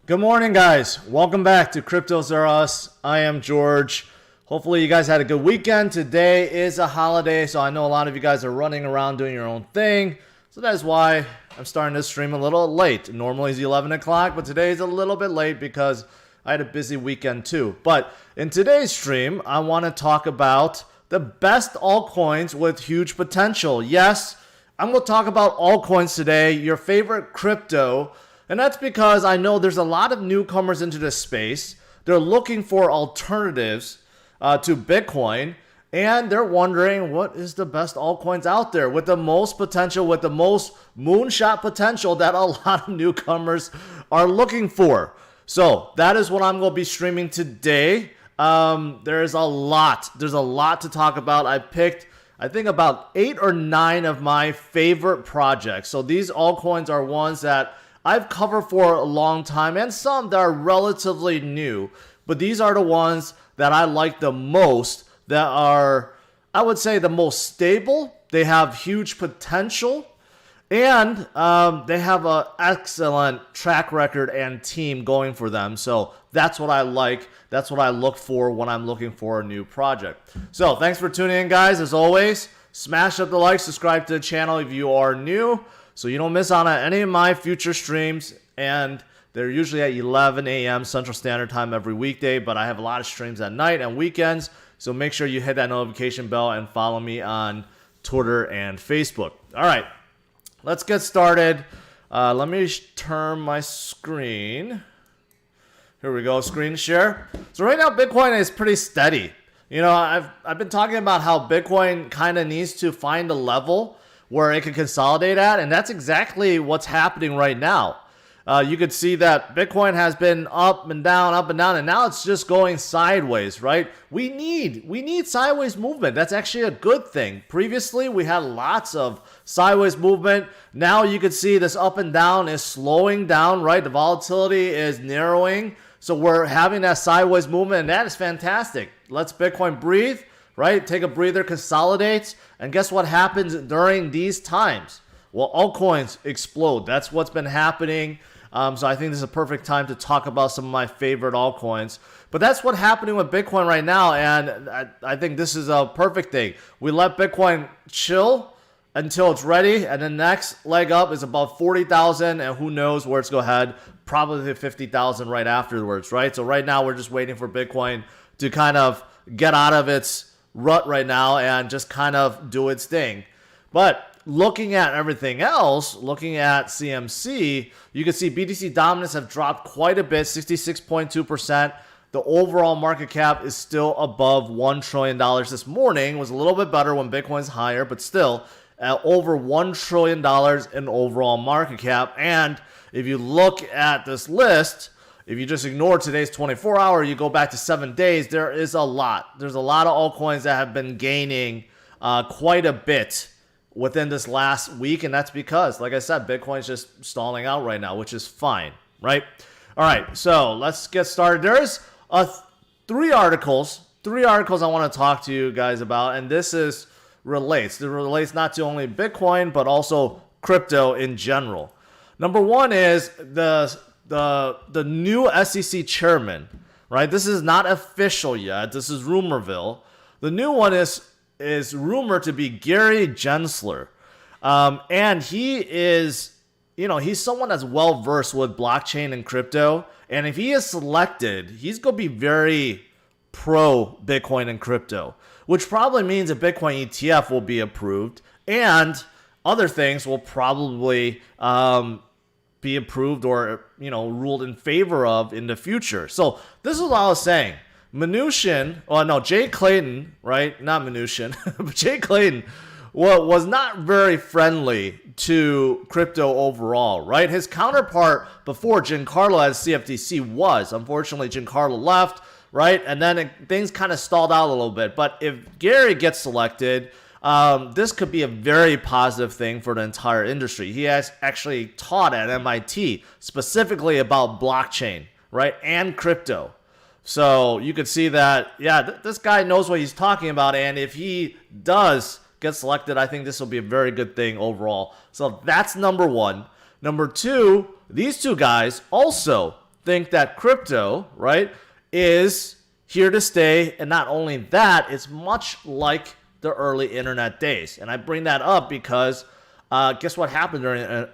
Good morning, guys. Welcome back to CryptosRUs. I am George. Hopefully you guys had a good weekend. Today is a holiday, so I know a lot of you guys are running around doing your own thing. So that is why I'm starting this stream a little late. Normally it's 11 o'clock, but today is a little bit late because I had a busy weekend too. But in today's stream, I want to talk about the best altcoins with huge potential. Yes, I'm going to talk about altcoins today, your favorite crypto. And that's because I know there's a lot of newcomers into this space. They're looking for alternatives to Bitcoin, and they're wondering what is the best altcoins out there with the most potential, with the most moonshot potential that a lot of newcomers are looking for. So that is what I'm going to be streaming today. There's a lot to talk about. I picked, I think, about 8 or 9 of my favorite projects. So these altcoins are ones that I've covered for a long time, and some that are relatively new, but these are the ones that I like the most, that are, I would say, the most stable. They have huge potential, and they have an excellent track record and team going for them. So that's what I like. That's what I look for when I'm looking for a new project. So thanks for tuning in, guys. As always, smash up the like, subscribe to the channel if you are new, so you don't miss out on any of my future streams. And they're usually at 11 a.m. Central Standard Time every weekday, but I have a lot of streams at night and weekends. So make sure you hit that notification bell and follow me on Twitter and Facebook. All right, let's get started. Let me turn my screen. Here we go, screen share. So right now, Bitcoin is pretty steady. You know, I've been talking about how Bitcoin kind of needs to find a level where it can consolidate at, and that's exactly what's happening right now. You could see that Bitcoin has been up and down, and now it's just going sideways, right? We need sideways movement. That's actually a good thing. Previously, we had lots of sideways movement. Now you could see this up and down is slowing down, right? The volatility is narrowing. So we're having that sideways movement, and that is fantastic. Let's Bitcoin breathe, right? Take a breather, consolidates, and guess what happens during these times? Well, altcoins explode. That's what's been happening. So I think this is a perfect time to talk about some of my favorite altcoins. But that's what's happening with Bitcoin right now, and I think this is a perfect thing. We let Bitcoin chill until it's ready, and the next leg up is about 40,000, and who knows where it's going to head, probably 50,000 right afterwards, right? So right now we're just waiting for Bitcoin to kind of get out of its rut right now and just kind of do its thing. But looking at everything else, looking at CMC, you can see BTC dominance have dropped quite a bit, 66.2%. The overall market cap is still above $1 trillion this morning. It was a little bit better when Bitcoin's higher, but still at over $1 trillion in overall market cap. And if you look at this list, if you just ignore today's 24-hour, you go back to 7 days, there is a lot. There's a lot of altcoins that have been gaining quite a bit within this last week, and that's because, like I said, Bitcoin's just stalling out right now, which is fine, right? All right, so let's get started. There's three articles I want to talk to you guys about, and this relates not to only Bitcoin, but also crypto in general. Number one is the new SEC chairman, right? This is not official yet. This is Rumorville. The new one is rumored to be Gary Gensler. And he is, he's someone that's well versed with blockchain and crypto. And if he is selected, he's going to be very pro Bitcoin and crypto, which probably means a Bitcoin ETF will be approved and other things will probably be approved or, ruled in favor of in the future. So this is what I was saying. Jay Clayton, right? Not Mnuchin, but Jay Clayton was not very friendly to crypto overall, right? His counterpart before, Giancarlo at CFTC, was. Unfortunately, Giancarlo left, right? And then things kind of stalled out a little bit. But if Gary gets selected, this could be a very positive thing for the entire industry. He has actually taught at MIT specifically about blockchain, right? And crypto. So you could see that, this guy knows what he's talking about. And if he does get selected, I think this will be a very good thing overall. So that's number one. Number two, these two guys also think that crypto, right, is here to stay. And not only that, it's much like the early internet days. And I bring that up because guess what happened during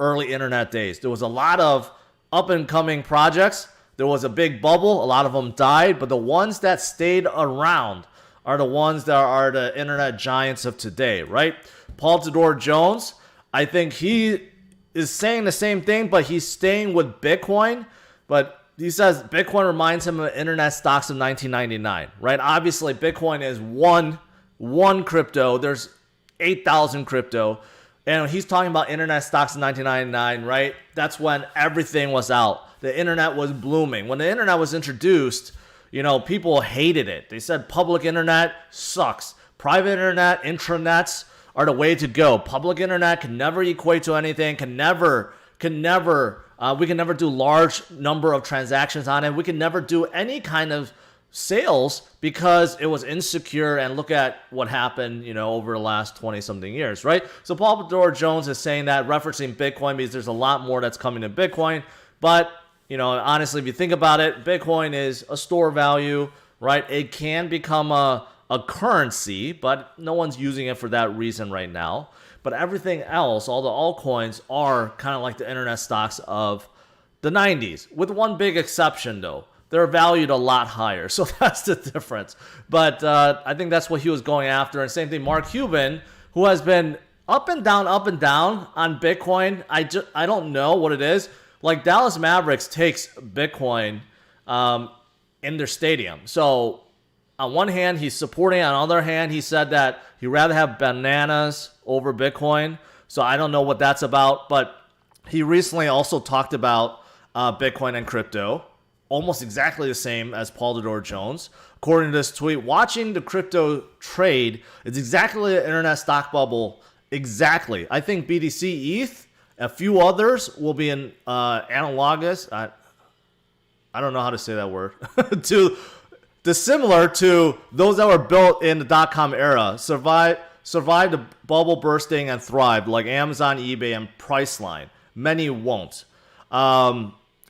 early internet days? There was a lot of up and coming projects. There was a big bubble. A lot of them died, but the ones that stayed around are the ones that are the internet giants of today, right? Paul Tudor Jones, I think he is saying the same thing, but he's staying with Bitcoin. But he says Bitcoin reminds him of internet stocks of 1999, right? Obviously, Bitcoin is one crypto. There's 8,000 crypto. And he's talking about internet stocks in 1999, right? That's when everything was out. The internet was blooming. When the internet was introduced, you know, people hated it. They said public internet sucks. Private internet, intranets are the way to go. Public internet can never equate to anything, we can never do large number of transactions on it. We can never do any kind of sales because it was insecure. And look at what happened, you know, over the last 20 something years, right? So Paul Tudor Jones is saying that, referencing Bitcoin, because there's a lot more that's coming to Bitcoin. But, you know, honestly, if you think about it, Bitcoin is a store value, right? It can become a currency, but no one's using it for that reason right now. But everything else, all the altcoins, are kind of like the internet stocks of the 90s, with one big exception though. They're valued a lot higher, so that's the difference. But I think that's what he was going after. And same thing, Mark Cuban, who has been up and down on Bitcoin. I don't know what it is. Like, Dallas Mavericks takes Bitcoin in their stadium. So on one hand, he's supporting. On the other hand, he said that he'd rather have bananas over Bitcoin. So I don't know what that's about. But he recently also talked about Bitcoin and crypto, almost exactly the same as Paul Tudor Jones. According to this tweet, watching the crypto trade is exactly the internet stock bubble. Exactly. I think BTC, ETH, a few others will be in analogous. I don't know how to say that word. Similar to those that were built in the .com era, survived the bubble bursting and thrived, like Amazon, eBay, and Priceline. Many won't.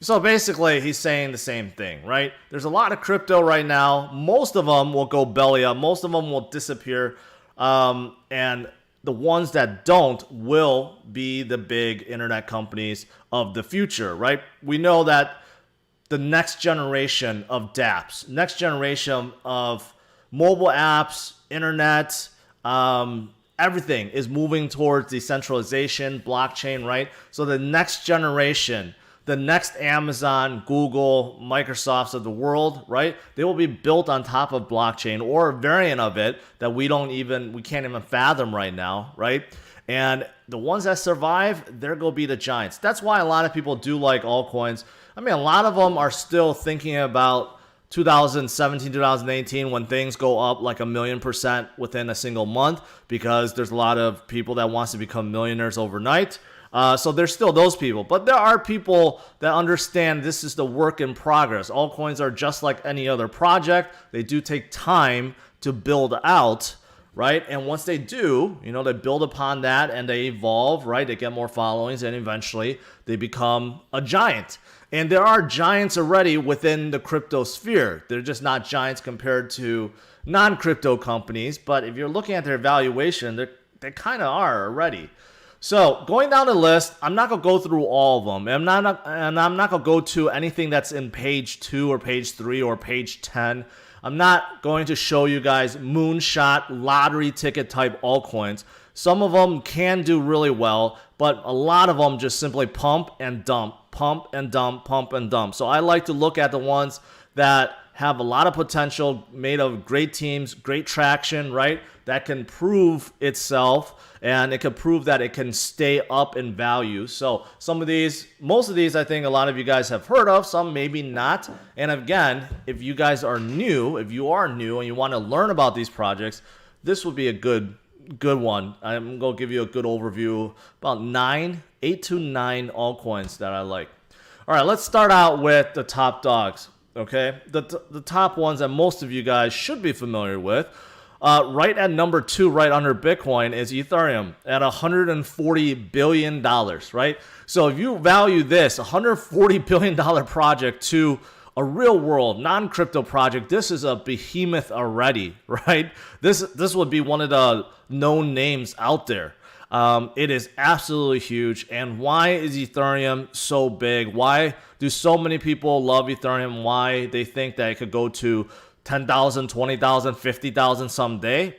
So basically, he's saying the same thing, right? There's a lot of crypto right now. Most of them will go belly up. Most of them will disappear. And the ones that don't will be the big internet companies of the future, right? We know that the next generation of dApps, next generation of mobile apps, internet, everything is moving towards decentralization, blockchain, right? So the next generation, the next Amazon, Google, Microsofts of the world, right? They will be built on top of blockchain or a variant of it that we can't even fathom right now, right? And the ones that survive, they're going to be the giants. That's why a lot of people do like altcoins. I mean, a lot of them are still thinking about 2017, 2018, when things go up like 1,000,000% within a single month, because there's a lot of people that wants to become millionaires overnight. So there's still those people. But there are people that understand this is the work in progress. Altcoins are just like any other project. They do take time to build out, right? And once they do, you know, they build upon that and they evolve, right? They get more followings and eventually they become a giant. And there are giants already within the crypto sphere. They're just not giants compared to non-crypto companies. But if you're looking at their valuation, they kind of are already. So going down the list, I'm not going to go through all of them. And I'm not going to go to anything that's in page 2 or page 3 or page 10. I'm not going to show you guys moonshot lottery ticket type altcoins. Some of them can do really well, but a lot of them just simply pump and dump, pump and dump, pump and dump. So I like to look at the ones that have a lot of potential, made of great teams, great traction, right? That can prove itself, and it can prove that it can stay up in value. So most of these, I think a lot of you guys have heard of, some maybe not. And again, if you guys are new, and you want to learn about these projects, this would be a good one. I'm going to give you a good overview, about 8 to 9 altcoins that I like. All right, let's start out with the top dogs. Okay, the top ones that most of you guys should be familiar with Right at number 2, right under Bitcoin, is Ethereum at $140 billion, right? So if you value this $140 billion project to a real world non-crypto project, this is a behemoth already, right? This would be one of the known names out there. It is absolutely huge. And why is Ethereum so big? Why do so many people love Ethereum? Why they think that it could go to 10,000, 20,000, 50,000 someday?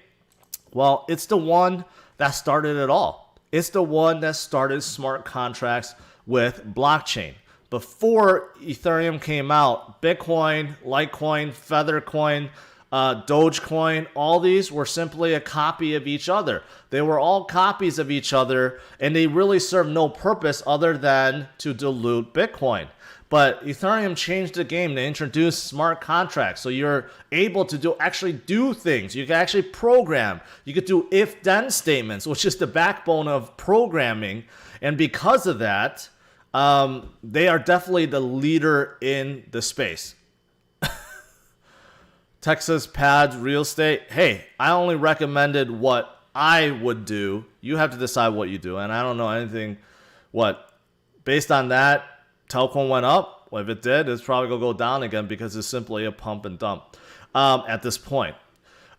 Well, it's the one that started it all. It's the one that started smart contracts with blockchain. Before Ethereum came out, Bitcoin, Litecoin, Feathercoin, Dogecoin, all these were simply a copy of each other. They were all copies of each other, and they really served no purpose other than to dilute Bitcoin. But Ethereum changed the game. They introduced smart contracts. So you're able to actually do things. You can actually program. You could do if-then statements, which is the backbone of programming. And because of that, they are definitely the leader in the space. Texas pads, real estate. Hey, I only recommended what I would do. You have to decide what you do. And I don't know anything. Based on that, Telcoin went up. Well, if it did, it's probably going to go down again because it's simply a pump and dump at this point.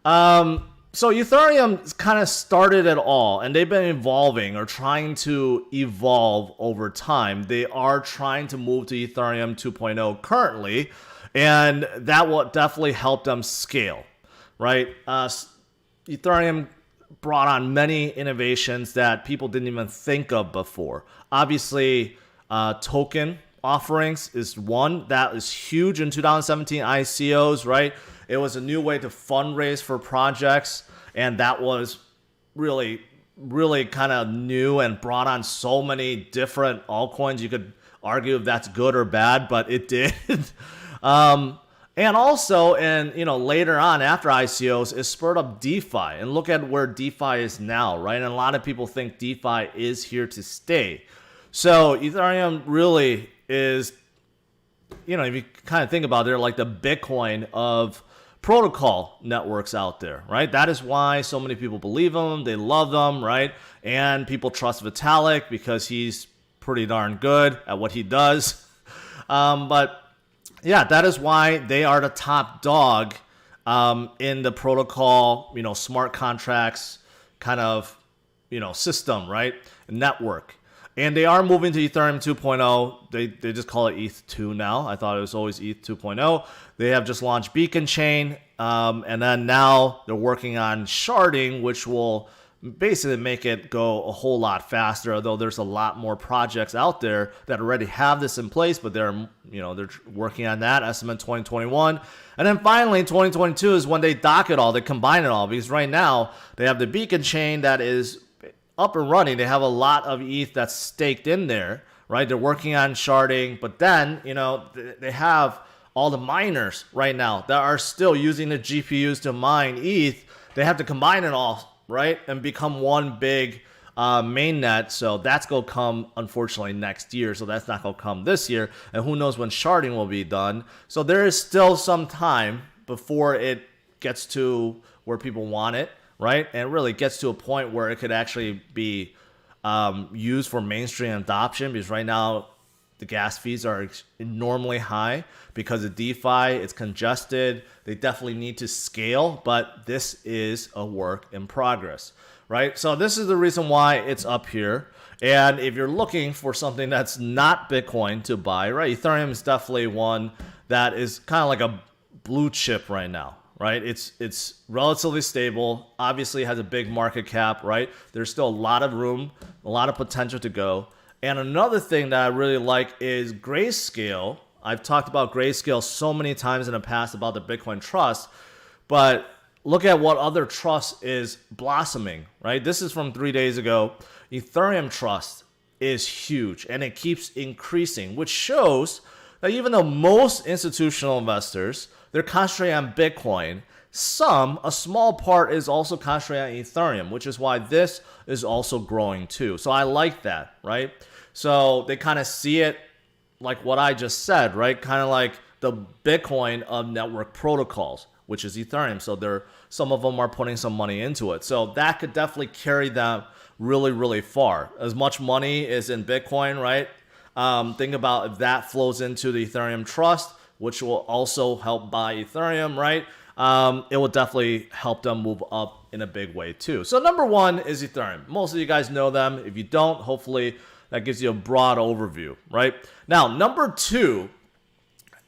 So Ethereum kind of started it all, and they've been evolving or trying to evolve over time. They are trying to move to Ethereum 2.0 currently, and that will definitely help them scale, right? Ethereum brought on many innovations that people didn't even think of before. Obviously, token offerings is one that is huge in 2017 ICOs, right? It was a new way to fundraise for projects, and that was really, really kind of new and brought on so many different altcoins. You could argue if that's good or bad, but it did. And also, later on after ICOs, it spurred up DeFi. And look at where DeFi is now, right? And a lot of people think DeFi is here to stay. So Ethereum really is, if you kind of think about it, they're like the Bitcoin of protocol networks out there, right? That is why so many people believe them. They love them, right? And people trust Vitalik because he's pretty darn good at what he does. But yeah, that is why they are the top dog in the protocol, smart contracts kind of, system, right? Network. And they are moving to Ethereum 2.0. They just call it ETH 2 now. I thought it was always ETH 2.0. They have just launched Beacon Chain. And then now they're working on sharding, which will basically make it go a whole lot faster, although there's a lot more projects out there that already have this in place, but they're working on that, estimate 2021. And then finally, 2022 is when they dock it all, they combine it all, because right now they have the Beacon Chain that is up and running. They have a lot of ETH that's staked in there, right? They're working on sharding, but then, they have all the miners right now that are still using the GPUs to mine ETH. They have to combine it all, right? And become one big mainnet. So that's going to come, unfortunately, next year. So that's not going to come this year. And who knows when sharding will be done. So there is still some time before it gets to where people want it, right? And it really gets to a point where it could actually be used for mainstream adoption, because right now the gas fees are enormously high because of DeFi. It's congested. They definitely need to scale, but this is a work in progress, right? So this is the reason why it's up here. And if you're looking for something that's not Bitcoin to buy, right? Ethereum is definitely one that is kind of like a blue chip right now, right? It's relatively stable. Obviously, it has a big market cap, right? There's still a lot of room, a lot of potential to go. And another thing that I really like is Grayscale. I've talked about Grayscale so many times in the past about the Bitcoin Trust, but look at what other trust is blossoming, right? This is from 3 days ago. Ethereum Trust is huge, and it keeps increasing, which shows that even though most institutional investors, they're concentrating on Bitcoin, a small part is also concentrating on Ethereum, which is why this is also growing too. So I like that, right? So they kind of see it like what I just said, right? Kind of like the Bitcoin of network protocols, which is Ethereum. So some of them are putting some money into it. So that could definitely carry them really, really far. As much money is in Bitcoin, right? Think about if that flows into the Ethereum trust, which will also help buy Ethereum, right? It will definitely help them move up in a big way too. So number one is Ethereum. Most of you guys know them. If you don't, hopefully that gives you a broad overview, right? Now, number two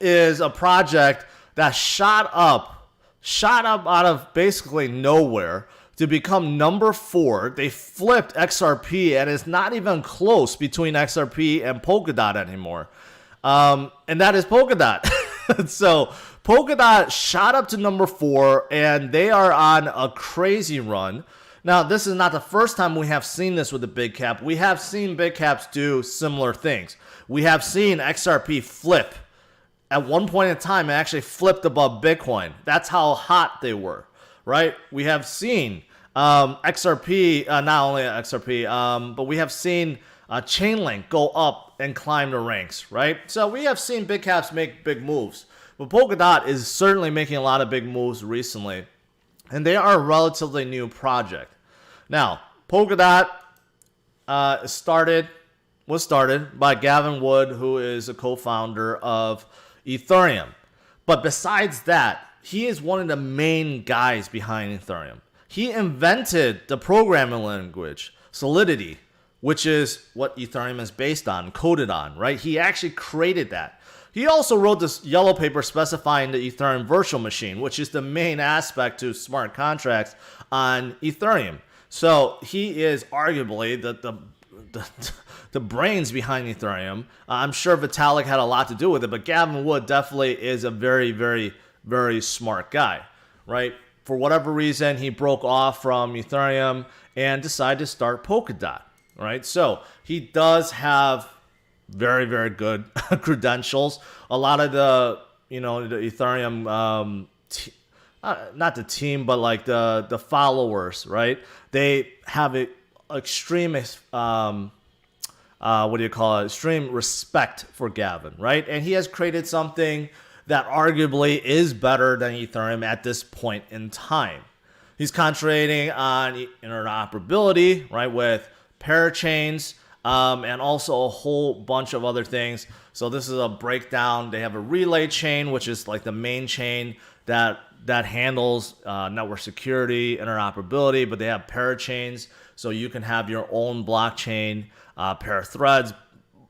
is a project that shot up out of basically nowhere to become number 4. They flipped XRP, and it's not even close between XRP and Polkadot anymore. And that is Polkadot. So Polkadot shot up to number 4, and they are on a crazy run. Now, this is not the first time we have seen this with the big cap. We have seen big caps do similar things. We have seen XRP flip. At one point in time, it actually flipped above Bitcoin. That's how hot they were, right? We have seen XRP, not only XRP, but we have seen Chainlink go up and climb the ranks, right? So we have seen big caps make big moves. But Polkadot is certainly making a lot of big moves recently. And they are a relatively new project. Now, Polkadot was started by Gavin Wood, who is a co-founder of Ethereum. But besides that, he is one of the main guys behind Ethereum. He invented the programming language, Solidity, which is what Ethereum is based on, coded on, right? He actually created that. He also wrote this yellow paper specifying the Ethereum virtual machine, which is the main aspect to smart contracts on Ethereum. So he is arguably the brains behind Ethereum. I'm sure Vitalik had a lot to do with it, but Gavin Wood definitely is a very, very, very smart guy, right? For whatever reason, he broke off from Ethereum and decided to start Polkadot, right? So he does have very, very good credentials. A lot of the Ethereum, not the team, but like the followers, right? They have an extreme, extreme respect for Gavin, right? And he has created something that arguably is better than Ethereum at this point in time. He's concentrating on interoperability, right, with parachains, and also a whole bunch of other things. So this is a breakdown. They have a relay chain, which is like the main chain that handles network security, interoperability, but they have parachains, so you can have your own blockchain, pair of threads,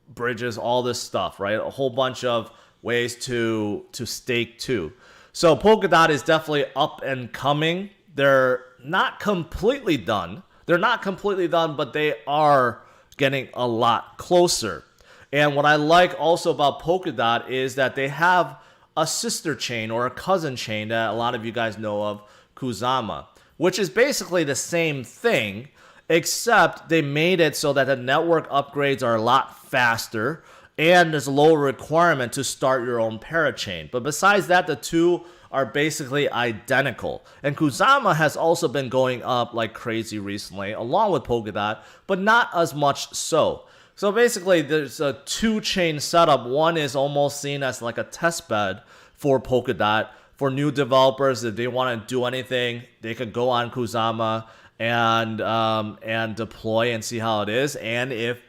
bridges, all this stuff, right? A whole bunch of ways to stake too. So Polkadot is definitely up and coming. They're not completely done. But they are getting a lot closer. And what I like also about Polkadot is that they have a sister chain or a cousin chain that a lot of you guys know of, Kusama, which is basically the same thing, except they made it so that the network upgrades are a lot faster and there's a lower requirement to start your own parachain. But besides that, the two are basically identical. And Kusama has also been going up like crazy recently, along with Polkadot, but not as much so. So basically, there's a two-chain setup. One is almost seen as like a test bed for Polkadot. For new developers, if they want to do anything, they could go on Kusama and deploy and see how it is. And if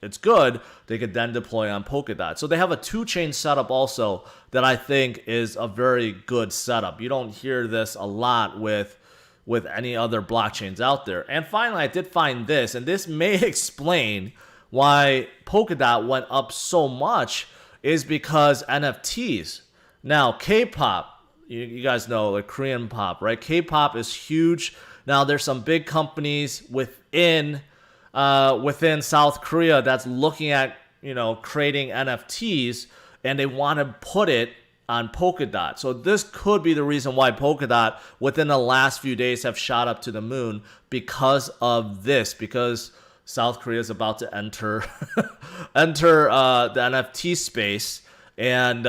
it's good, they could then deploy on Polkadot. So they have a two-chain setup also that I think is a very good setup. You don't hear this a lot with any other blockchains out there. And finally, I did find this, and this may explain why Polkadot went up so much, is because NFTs. Now, K-pop, you guys know, like Korean pop, right? K-pop is huge. Now, there's some big companies within South Korea that's looking at, creating NFTs, and they want to put it on Polkadot. So this could be the reason why Polkadot within the last few days have shot up to the moon because of this, because South Korea is about to enter the NFT space, and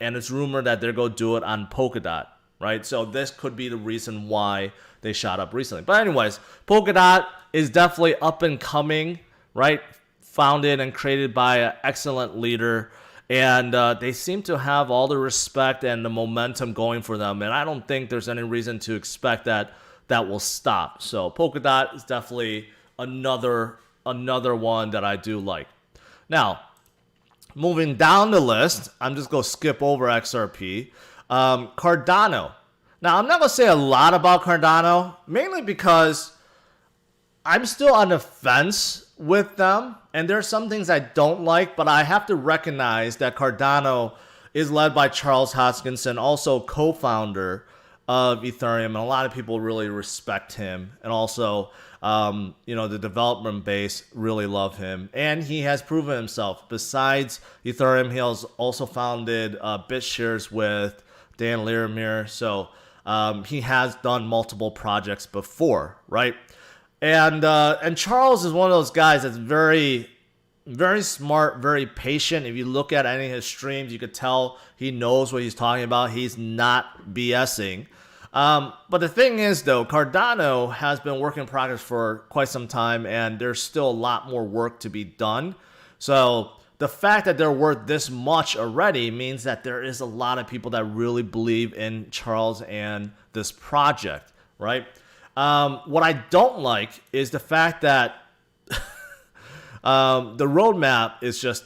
it's rumored that they're going to do it on Polkadot, right? So this could be the reason why they shot up recently. But anyways, Polkadot is definitely up and coming, right? Founded and created by an excellent leader. And they seem to have all the respect and the momentum going for them. And I don't think there's any reason to expect that that will stop. So Polkadot is definitely another one that I do like. Now, moving down the list, I'm just going to skip over XRP. Cardano. Now, I'm not going to say a lot about Cardano, mainly because I'm still on the fence with them. And there are some things I don't like, but I have to recognize that Cardano is led by Charles Hoskinson, also co-founder of Ethereum. And a lot of people really respect him. And also, the development base really love him. And he has proven himself. Besides Ethereum, he has also founded BitShares with Dan Larimer. So he has done multiple projects before, right? And Charles is one of those guys that's very, very smart, very patient. If you look at any of his streams, you could tell he knows what he's talking about. He's not BSing. But the thing is, though, Cardano has been work in progress for quite some time, and there's still a lot more work to be done. So the fact that they're worth this much already means that there is a lot of people that really believe in Charles and this project, right? What I don't like is the fact that the roadmap is just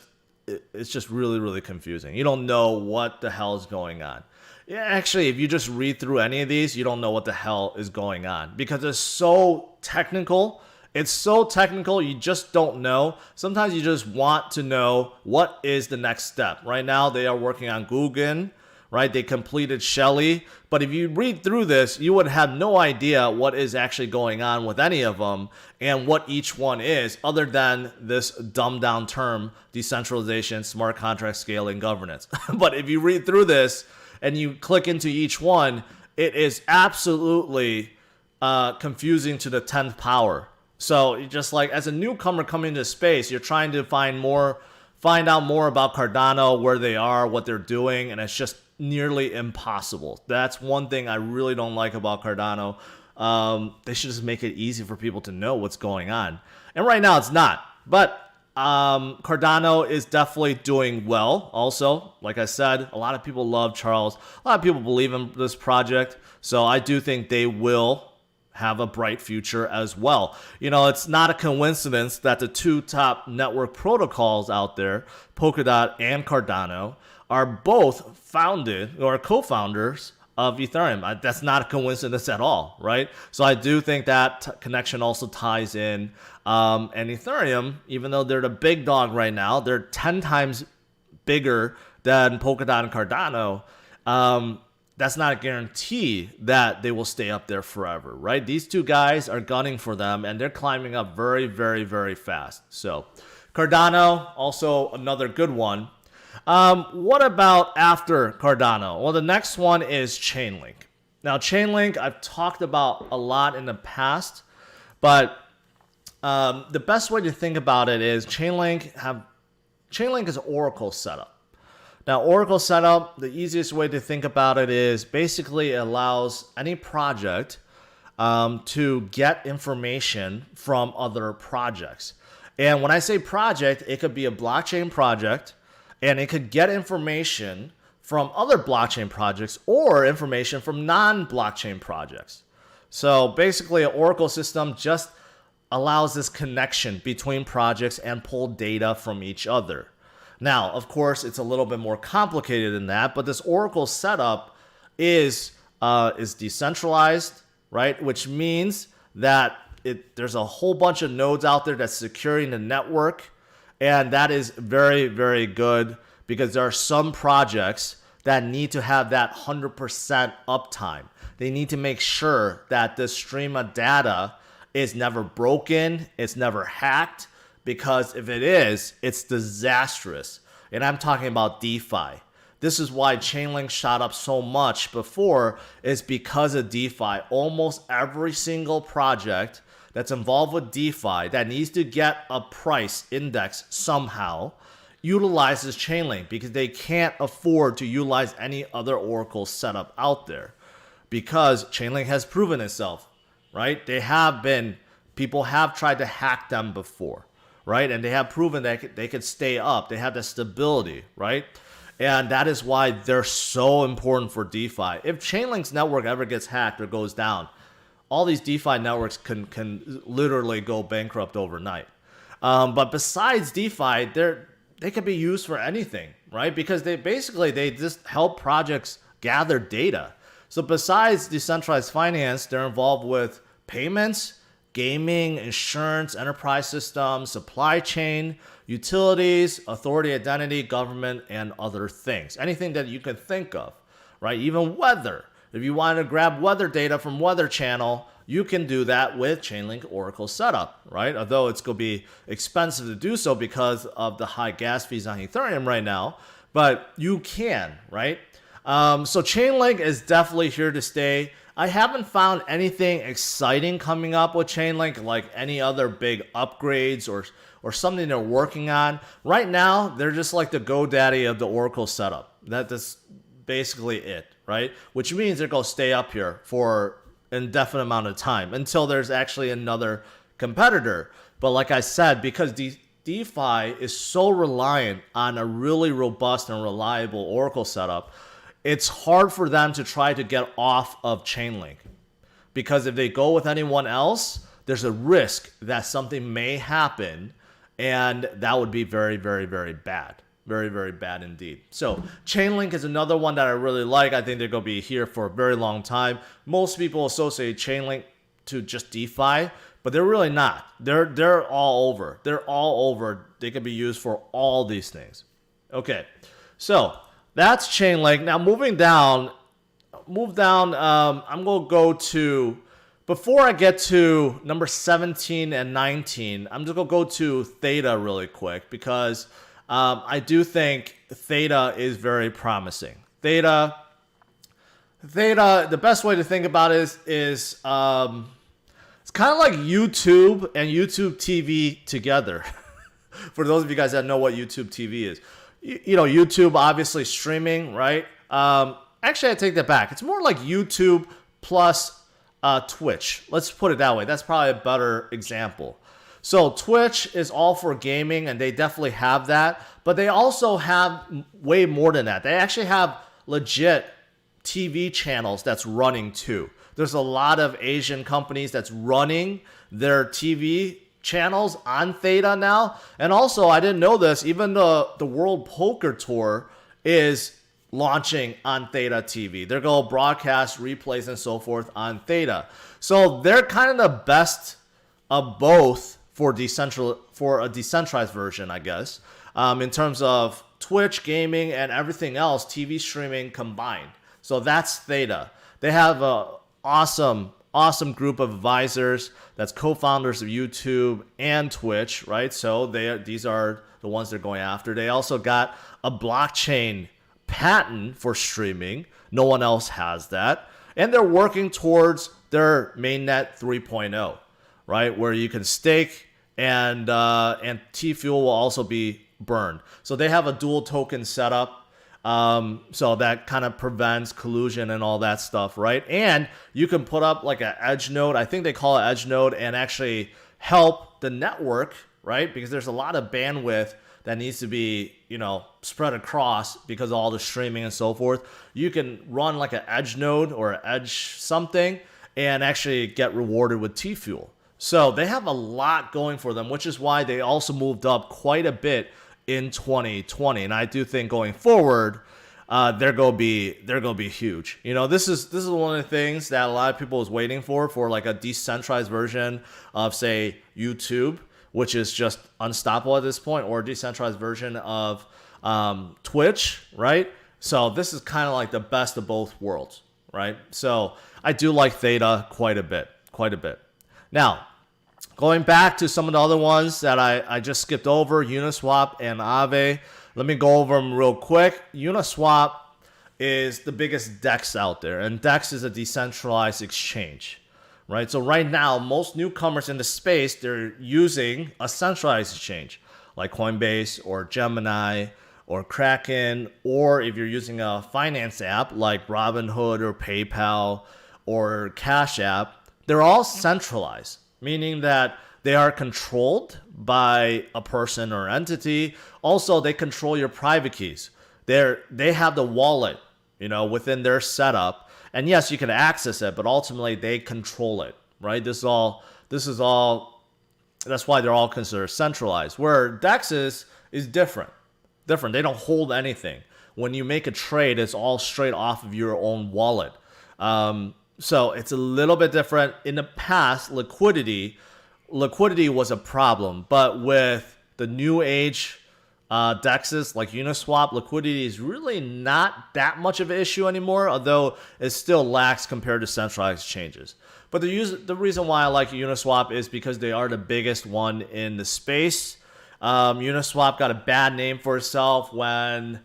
really, really confusing. You don't know what the hell is going on. Yeah, actually, if you just read through any of these, you don't know what the hell is going on because it's so technical. It's so technical, you just don't know. Sometimes you just want to know what is the next step. Right now, they are working on Guggen. Right, they completed Shelly, but if you read through this, you would have no idea what is actually going on with any of them and what each one is, other than this dumbed down term, decentralization, smart contract scaling, governance. But if you read through this and you click into each one, it is absolutely confusing to the 10th power. So just like as a newcomer coming into space, you're trying to find out more about Cardano, where they are, what they're doing, and it's just nearly impossible. That's one thing I really don't like about Cardano. They should just make it easy for people to know what's going on. And right now it's not. But Cardano is definitely doing well. Also, like I said, a lot of people love Charles. A lot of people believe in this project. So I do think they will have a bright future as well. It's not a coincidence that the two top network protocols out there, Polkadot and Cardano, are both founded or co-founders of Ethereum. That's not a coincidence at all, right? So I do think that connection also ties in. And Ethereum, even though they're the big dog right now, they're 10 times bigger than Polkadot and Cardano. That's not a guarantee that they will stay up there forever, right? These two guys are gunning for them, and they're climbing up very, very, very fast. So Cardano, also another good one. What about after Cardano? Well, the next one is Chainlink. Now, Chainlink, I've talked about a lot in the past, but the best way to think about it is Chainlink is Oracle setup. Now, Oracle setup, the easiest way to think about it is basically it allows any project to get information from other projects. And when I say project, it could be a blockchain project, and it could get information from other blockchain projects or information from non-blockchain projects. So basically, an Oracle system just allows this connection between projects and pull data from each other. Now, of course, it's a little bit more complicated than that, but this Oracle setup is decentralized, right? Which means that there's a whole bunch of nodes out there that's securing the network, and that is very, very good because there are some projects that need to have that 100% uptime. They need to make sure that the stream of data is never broken, it's never hacked, because if it is, it's disastrous. And I'm talking about DeFi. This is why Chainlink shot up so much before, is because of DeFi. Almost every single project that's involved with DeFi that needs to get a price index somehow utilizes Chainlink because they can't afford to utilize any other Oracle setup out there because Chainlink has proven itself, right? People have tried to hack them before, right? And they have proven that they could stay up. They have that stability, right? And that is why they're so important for DeFi. If Chainlink's network ever gets hacked or goes down, all these DeFi networks can literally go bankrupt overnight. But besides DeFi, they can be used for anything, right? Because they just help projects gather data. So besides decentralized finance, they're involved with payments, gaming, insurance, enterprise systems, supply chain, utilities, authority identity, government, and other things. Anything that you can think of, right? Even weather. If you want to grab weather data from Weather Channel, you can do that with Chainlink Oracle setup, right? Although it's going to be expensive to do so because of the high gas fees on Ethereum right now, but you can, right? So Chainlink is definitely here to stay. I haven't found anything exciting coming up with Chainlink, like any other big upgrades or something they're working on. Right now, they're just like the GoDaddy of the Oracle setup. That's basically it, right? Which means they're going to stay up here for an indefinite amount of time until there's actually another competitor. But like I said, because DeFi is so reliant on a really robust and reliable Oracle setup, it's hard for them to try to get off of Chainlink. Because if they go with anyone else, there's a risk that something may happen, and that would be very, very, very bad. Very, very bad indeed. So Chainlink is another one that I really like. I think they're going to be here for a very long time. Most people associate Chainlink to just DeFi, but they're really not. They're all over. They're all over. They can be used for all these things. Okay, so that's Chainlink. Now moving down. I'm going to go to, before I get to number 17 and 19, I'm just going to go to Theta really quick because I do think Theta is very promising. Theta, the best way to think about it is it's kind of like YouTube and YouTube TV together. For those of you guys that know what YouTube TV is. You know, YouTube obviously streaming, right? Actually, I take that back. It's more like YouTube plus Twitch. Let's put it that way. That's probably a better example. So Twitch is all for gaming, and they definitely have that. But they also have way more than that. They actually have legit TV channels that's running too. There's a lot of Asian companies that's running their TV channels on Theta now. And also, I didn't know this, even the World Poker Tour is launching on Theta TV. They're going to broadcast replays and so forth on Theta. So they're kind of the best of both for a decentralized version, I guess, in terms of Twitch, gaming, and everything else, TV streaming combined. So that's Theta. They have an awesome group of advisors that's co-founders of YouTube and Twitch, right? So these are the ones they're going after. They also got a blockchain patent for streaming. No one else has that. And they're working towards their mainnet 3.0, right? Where you can stake and T-Fuel will also be burned. So they have a dual token setup. So that kind of prevents collusion and all that stuff, right? And you can put up like an edge node. I think they call it edge node, and actually help the network, right? Because there's a lot of bandwidth that needs to be, spread across because of all the streaming and so forth. You can run like an edge node or an edge something and actually get rewarded with T-Fuel. So they have a lot going for them, which is why they also moved up quite a bit in 2020. And I do think going forward, they're gonna be huge. This is one of the things that a lot of people is waiting for like a decentralized version of, say, YouTube, which is just unstoppable at this point, or a decentralized version of Twitch, right? So this is kind of like the best of both worlds, right? So I do like Theta quite a bit. Now, going back to some of the other ones that I just skipped over, Uniswap and Aave. Let me go over them real quick. Uniswap is the biggest DEX out there, and DEX is a decentralized exchange, right? So right now, most newcomers in the space, they're using a centralized exchange like Coinbase or Gemini or Kraken, or if you're using a finance app like Robinhood or PayPal or Cash App, they're all centralized, meaning that they are controlled by a person or entity. Also, they control your private keys. They have the wallet, within their setup. And yes, you can access it, but ultimately they control it, right? This is all, that's why they're all considered centralized. Where DEXs is different. They don't hold anything. When you make a trade, it's all straight off of your own wallet. So it's a little bit different. In the past, liquidity was a problem, but with the new age DEXs like Uniswap, liquidity is really not that much of an issue anymore, although it still lacks compared to centralized exchanges. But the reason why I like Uniswap is because they are the biggest one in the space. Uniswap got a bad name for itself when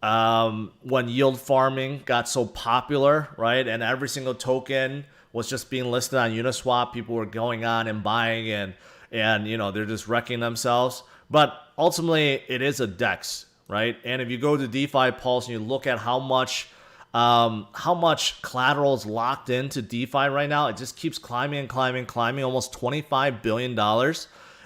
yield farming got so popular, right? And every single token was just being listed on Uniswap. People were going on and buying, and they're just wrecking themselves. But ultimately, it is a DEX, right? And if you go to DeFi Pulse and you look at how much collateral is locked into DeFi right now, it just keeps climbing and climbing, almost $25 billion.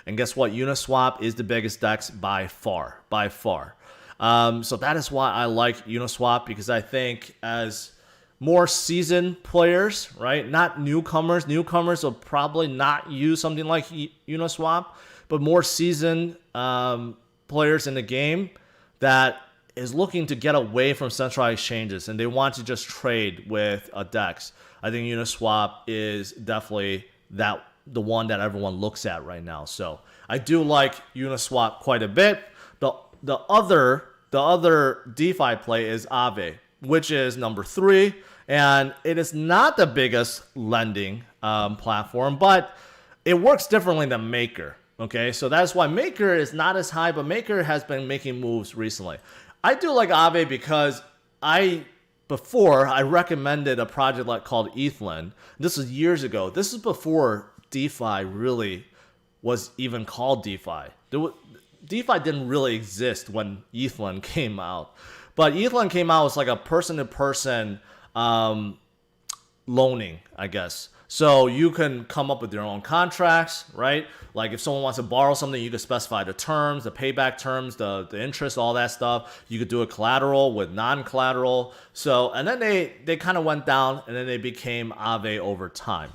And guess what? Uniswap is the biggest DEX by far. So that is why I like Uniswap, because I think as more seasoned players, right, not newcomers will probably not use something like Uniswap, but more seasoned players in the game that is looking to get away from centralized exchanges and they want to just trade with a DEX. I think Uniswap is definitely the one that everyone looks at right now. So I do like Uniswap quite a bit. The other DeFi play is Aave, which is number 3, and it is not the biggest lending platform, but it works differently than Maker. Okay, so that's why Maker is not as high, but Maker has been making moves recently. I do like Aave because before I recommended a project called Xlm. This was years ago. This is before DeFi really was even called DeFi. DeFi didn't really exist when Xlm came out. But Xlm came out as like a person-to-person loaning, I guess. So you can come up with your own contracts, right? Like if someone wants to borrow something, you can specify the terms, the payback terms, the interest, all that stuff. You could do a collateral with non-collateral. So, and then they kind of went down and then they became Aave over time.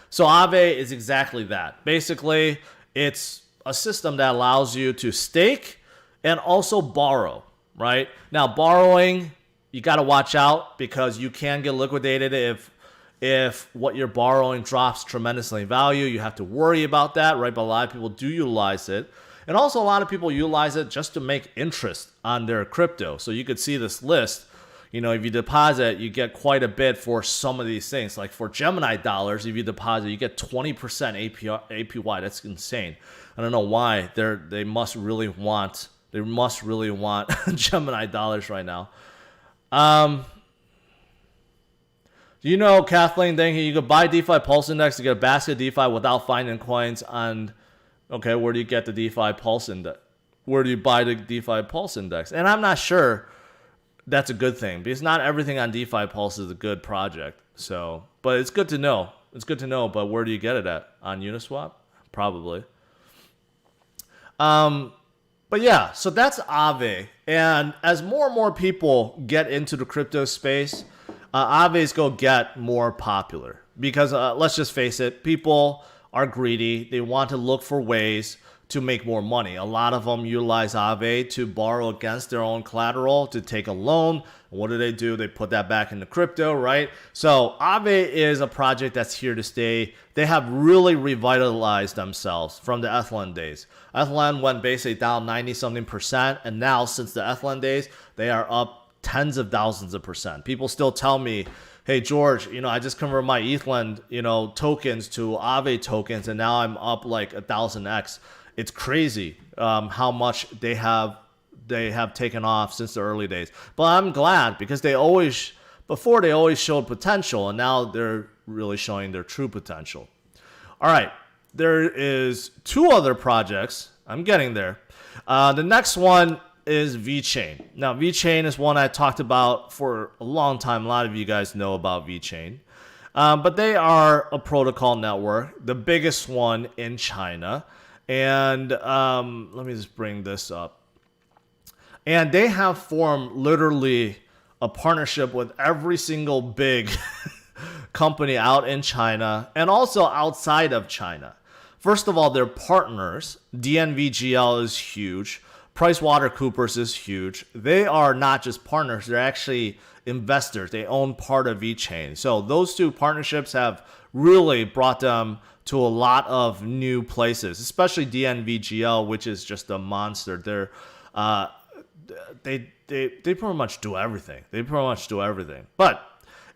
So Aave is exactly that. Basically, it's a system that allows you to stake and also borrow, right? Now, borrowing, you got to watch out because you can get liquidated if what you're borrowing drops tremendously in value. You have to worry about that, right? But a lot of people do utilize it. And also a lot of people utilize it just to make interest on their crypto. So you could see this list. If you deposit, you get quite a bit for some of these things. Like for Gemini dollars, if you deposit, you get 20% APY. That's insane. I don't know why. They must really want Gemini dollars right now. Do you know, Kathleen, thinking you could buy DeFi Pulse Index to get a basket of DeFi without finding coins on, okay, where do you get the DeFi Pulse Index? Where do you buy the DeFi Pulse Index? And I'm not sure that's a good thing because not everything on DeFi Pulse is a good project. So, but it's good to know. But where do you get it at? On Uniswap? Probably. But yeah, so that's Aave. And as more and more people get into the crypto space, Aave's go get more popular because let's just face it, people are greedy. They want to look for ways to make more money. A lot of them utilize Aave to borrow against their own collateral to take a loan. What do? They put that back into crypto, right? So Aave is a project that's here to stay. They have really revitalized themselves from the Xlm days. Xlm went basically down 90-something%, and now since the Xlm days, they are up tens of thousands of percent. People still tell me, hey, George, I just converted my Xlm, tokens to Aave tokens, and now I'm up like 1,000x. It's crazy how much they have taken off since the early days. But I'm glad because before they always showed potential, and now they're really showing their true potential. All right, there is 2 other projects. I'm getting there. The next one is VeChain. Now, VeChain is one I talked about for a long time. A lot of you guys know about VeChain. But they are a protocol network, the biggest one in China. And let me just bring this up. And they have formed literally a partnership with every single big company out in China and also outside of China. First of all, they're partners. DNVGL is huge. PricewaterhouseCoopers is huge. They are not just partners, they're actually investors. They own part of VeChain. So those two partnerships have really brought them to a lot of new places, especially DNVGL, which is just a monster. They pretty much do everything. But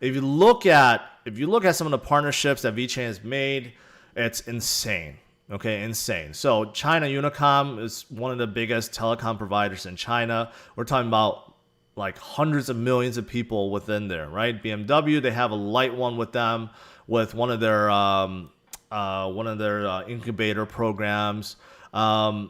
if you look at some of the partnerships that VeChain has made, it's insane. Okay, insane. So China Unicom is one of the biggest telecom providers in China. We're talking about like hundreds of millions of people within there, right? BMW, they have a light one with them, with one of their incubator programs. Renault,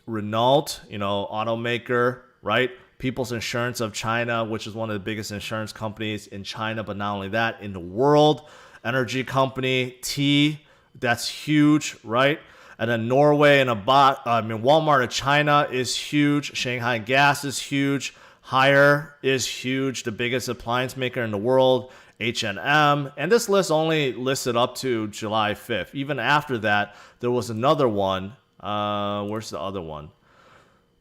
automaker, right? People's Insurance of China, which is one of the biggest insurance companies in China, but not only that, in the world. Energy company, T, that's huge, right? And then Norway and Walmart of China is huge. Shanghai Gas is huge. Haier is huge, the biggest appliance maker in the world. H&M, and this list only listed up to July 5th. Even after that, there was another one. Where's the other one?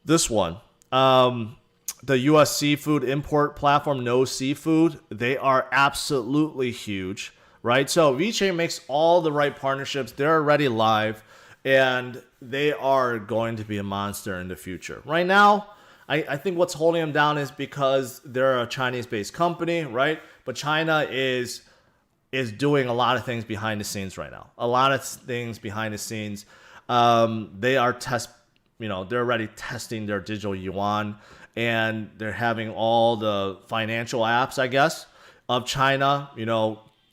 This one. The U.S. seafood import platform, No Seafood. They are absolutely huge, right? So VeChain makes all the right partnerships. They're already live, and they are going to be a monster in the future. Right now, I think what's holding them down is because they're a Chinese-based company, right? But China is doing a lot of things behind the scenes right now. A lot of things behind the scenes. They are they're already testing their digital yuan, and they're having all the financial apps, I guess, of China,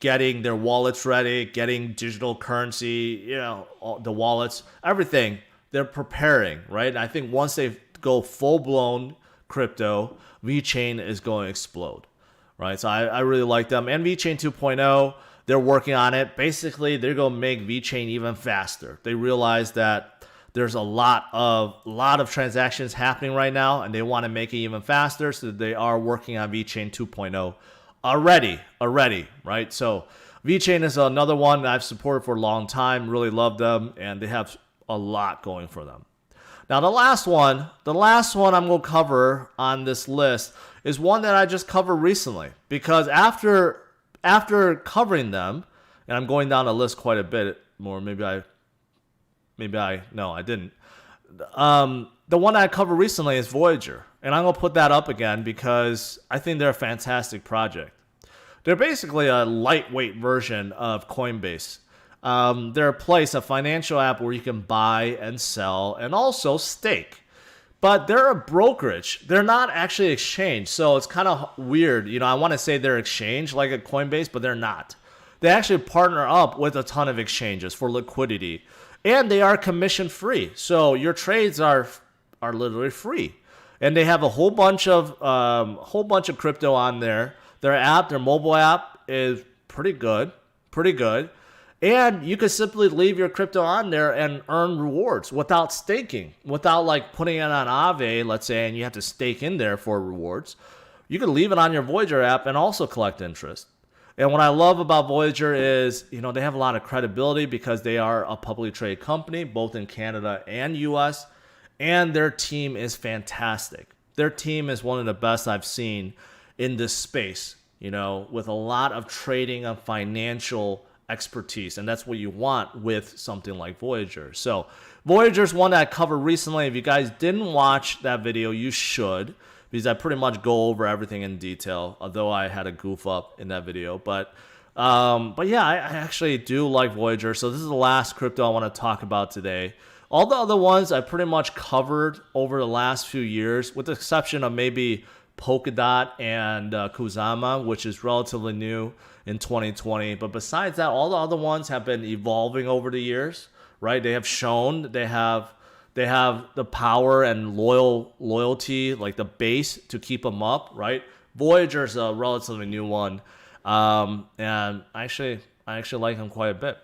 getting their wallets ready, getting digital currency, the wallets, everything. They're preparing, right? And I think once they go full-blown crypto, VeChain is going to explode, right? So I really like them. And VeChain 2.0, they're working on it. Basically, they're going to make VeChain even faster. They realize that there's a lot of transactions happening right now, and they want to make it even faster, so they are working on VeChain 2.0 already, right? So VeChain is another one that I've supported for a long time, really love them, and they have a lot going for them. Now, the last one I'm going to cover on this list is one that I just covered recently, because after covering them, and I'm going down the list quite a bit more, no, I didn't. The one I covered recently is Voyager, and I'm going to put that up again because I think they're a fantastic project. They're basically a lightweight version of Coinbase. They're a financial app where you can buy and sell and also stake. But they're a brokerage. They're not actually exchange. So it's kind of weird. I want to say they're exchange like a Coinbase, but they're not. They actually partner up with a ton of exchanges for liquidity. And they are commission free. So your trades are literally free. And they have a whole bunch of crypto on there. Their mobile app is pretty good. And you could simply leave your crypto on there and earn rewards without staking, without like putting it on Aave, let's say, and you have to stake in there for rewards. You can leave it on your Voyager app and also collect interest. And what I love about Voyager is, they have a lot of credibility because they are a publicly traded company, both in Canada and US, and their team is fantastic. Their team is one of the best I've seen in this space, with a lot of trading and financial expertise, and that's what you want with something like Voyager. So Voyager's one that I covered recently. If you guys didn't watch that video, you should, because I pretty much go over everything in detail, although I had a goof up in that video. But yeah, I actually do like Voyager. So this is the last crypto I want to talk about today. All the other ones I pretty much covered over the last few years, with the exception of maybe Polkadot and Kusama, which is relatively new in 2020. But besides that, all the other ones have been evolving over the years, right? They have shown they have the power and loyalty, like the base to keep them up, right? Voyager is a relatively new one. And I actually like him quite a bit.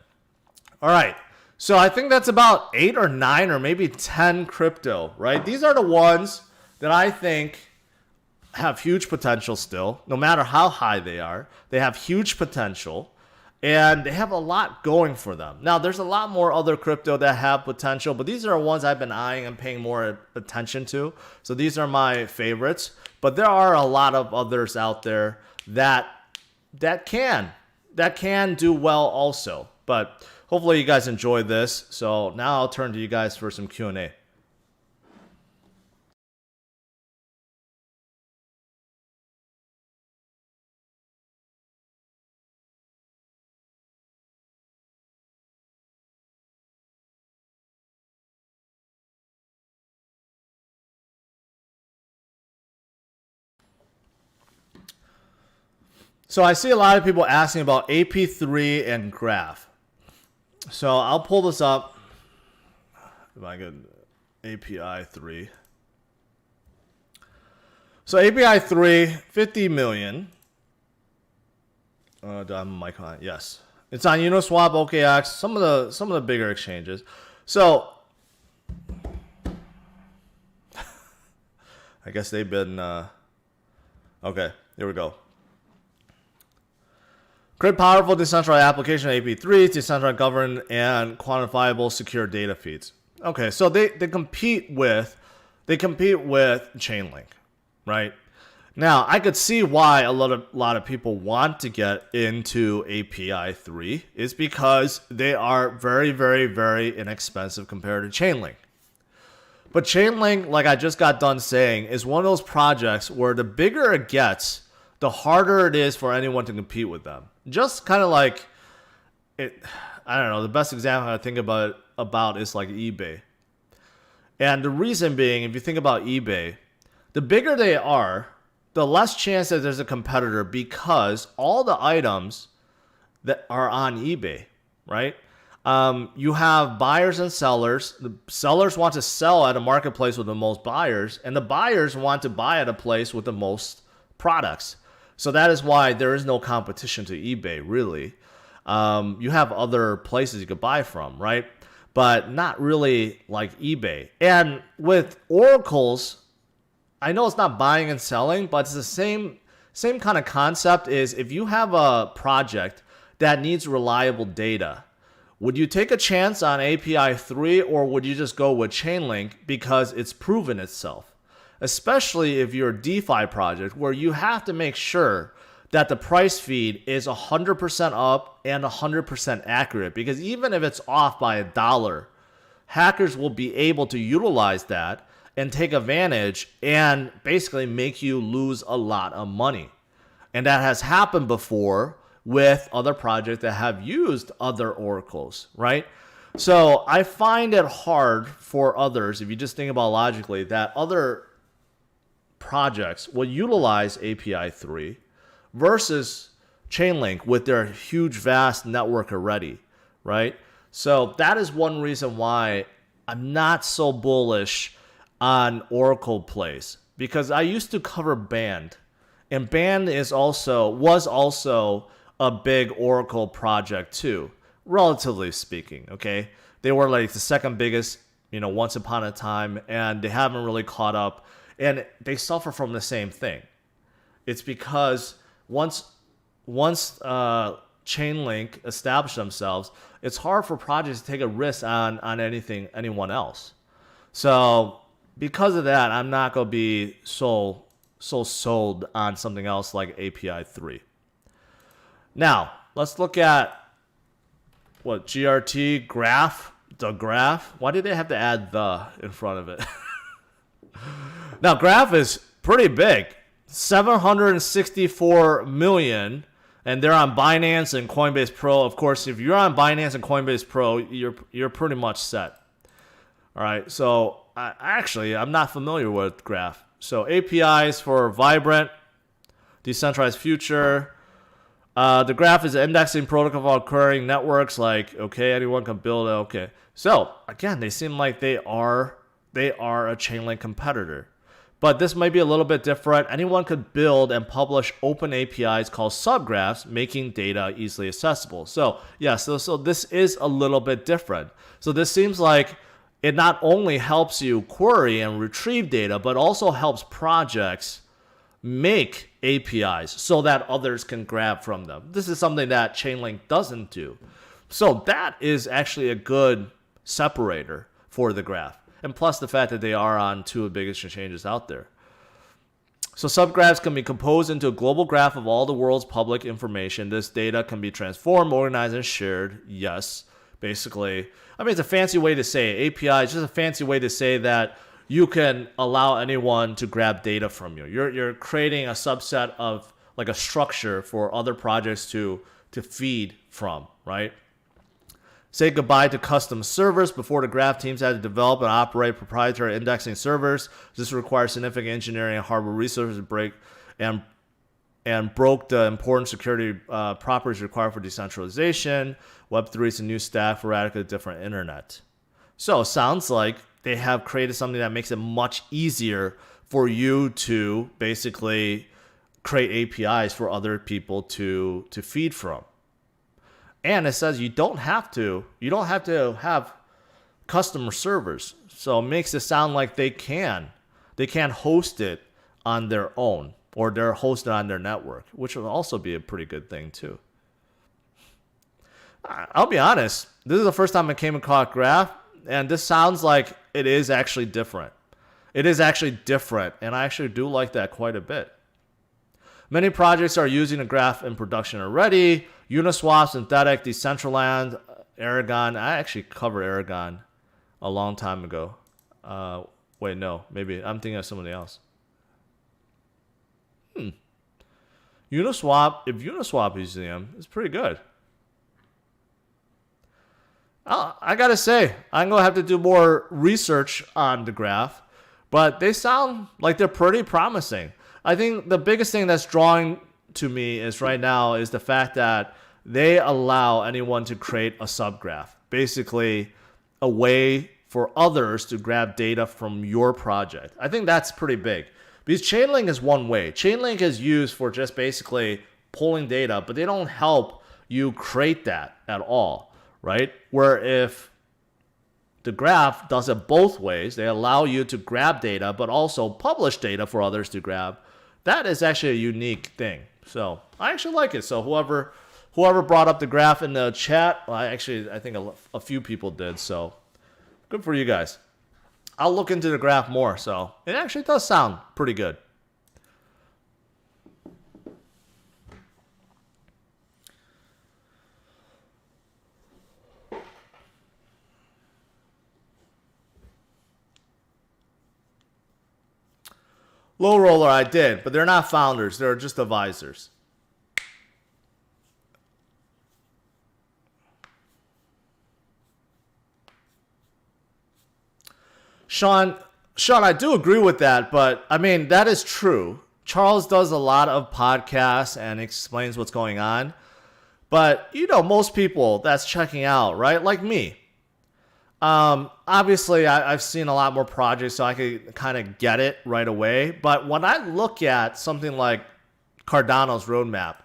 All right. So I think that's about 8 or 9 or maybe 10 crypto, right? These are the ones that I think have huge potential still, no matter how high they are. They have huge potential, and they have a lot going for them. Now, there's a lot more other crypto that have potential, but these are ones I've been eyeing and paying more attention to. So these are my favorites, but there are a lot of others out there that can do well also. But hopefully you guys enjoyed this. So now I'll turn to you guys for some Q&A. So I see a lot of people asking about AP3 and Graph. So I'll pull this up. If I could, API 3. So API 3, 50 million. Do I have a mic on? Yes. It's on Uniswap, OKX, some of the bigger exchanges. So I guess they've been okay, here we go. Create powerful decentralized application AP3, decentralized governed and quantifiable secure data feeds. Okay, so they compete with Chainlink, right? Now, I could see why a lot of people want to get into API 3 is because they are very, very, very inexpensive compared to Chainlink. But Chainlink, like I just got done saying, is one of those projects where the bigger it gets, the harder it is for anyone to compete with them. Just kind of like it. I don't know. The best example I think about is like eBay. And the reason being, if you think about eBay, the bigger they are, the less chance that there's a competitor because all the items that are on eBay, right? You have buyers and sellers. The sellers want to sell at a marketplace with the most buyers, and the buyers want to buy at a place with the most products. So that is why there is no competition to eBay, really. You have other places you could buy from, right? But not really like eBay. And with oracles, I know it's not buying and selling, but it's the same kind of concept. Is if you have a project that needs reliable data, would you take a chance on API 3 or would you just go with Chainlink because it's proven itself? Especially if you're a DeFi project where you have to make sure that the price feed is 100% up and 100% accurate. Because even if it's off by $1, hackers will be able to utilize that and take advantage and basically make you lose a lot of money. And that has happened before with other projects that have used other oracles, right? So I find it hard for others, if you just think about logically, that other projects will utilize API 3 versus Chainlink with their huge, vast network already, right? So that is one reason why I'm not so bullish on Oracle plays, because I used to cover Band, and Band was also a big Oracle project too, relatively speaking, okay? They were like the second biggest, once upon a time, and they haven't really caught up. And they suffer from the same thing. It's because once Chainlink established themselves, it's hard for projects to take a risk on anyone else. So because of that, I'm not going to be so sold on something else like API 3. Now, let's look at what GRT graph, the graph. Why did they have to add the in front of it? Now, Graph is pretty big, 764 million, and they're on Binance and Coinbase Pro. Of course, if you're on Binance and Coinbase Pro, you're pretty much set. All right, so I'm not familiar with Graph. So APIs for Vibrant, Decentralized Future. The Graph is an indexing protocol for occurring networks. Like, okay, anyone can build it. Okay, so again, they seem like they are a Chainlink competitor. But this might be a little bit different. Anyone could build and publish open APIs called subgraphs, making data easily accessible. So yeah, so this is a little bit different. So this seems like it not only helps you query and retrieve data, but also helps projects make APIs so that others can grab from them. This is something that Chainlink doesn't do. So that is actually a good separator for the graph. And plus the fact that they are on two of the biggest exchanges out there. So subgraphs can be composed into a global graph of all the world's public information. This data can be transformed, organized, and shared. Yes, basically. I mean, it's a fancy way to say it. API is just a fancy way to say that you can allow anyone to grab data from you. You're creating a subset of like a structure for other projects to feed from, right? Say goodbye to custom servers. Before, the graph teams had to develop and operate proprietary indexing servers. This requires significant engineering and hardware resources to break and broke the important security properties required for decentralization. Web3 is a new stack for radically different internet. So it sounds like they have created something that makes it much easier for you to basically create APIs for other people to feed from. And it says you don't have to have customer servers. So it makes it sound like they can host it on their own, or they're hosted on their network, which will also be a pretty good thing too. I'll be honest, this is the first time I came across Graph, and this sounds like it is actually different. It is actually different, and I actually do like that quite a bit. Many projects are using a graph in production already. Uniswap, Synthetic, Decentraland, Aragon. I actually covered Aragon a long time ago. Wait, no. Maybe I'm thinking of somebody else. Uniswap, if Uniswap is using them, it's pretty good. I gotta say, I'm gonna have to do more research on the graph, but they sound like they're pretty promising. I think the biggest thing that's drawing to me is right now is the fact that they allow anyone to create a subgraph, basically a way for others to grab data from your project. I think that's pretty big, because Chainlink is one way. Chainlink is used for just basically pulling data, but they don't help you create that at all, right? Where if the graph does it both ways, they allow you to grab data, but also publish data for others to grab. That is actually a unique thing. So I actually like it. So whoever brought up the graph in the chat, well, I think a few people did. So good for you guys. I'll look into the graph more. So it actually does sound pretty good. Low Roller, I did, but they're not founders. They're just advisors. Sean, I do agree with that, but I mean, that is true. Charles does a lot of podcasts and explains what's going on. But, you know, most people that's checking out, right? Like me. Obviously, I've seen a lot more projects, so I could kind of get it right away. But when I look at something like Cardano's roadmap,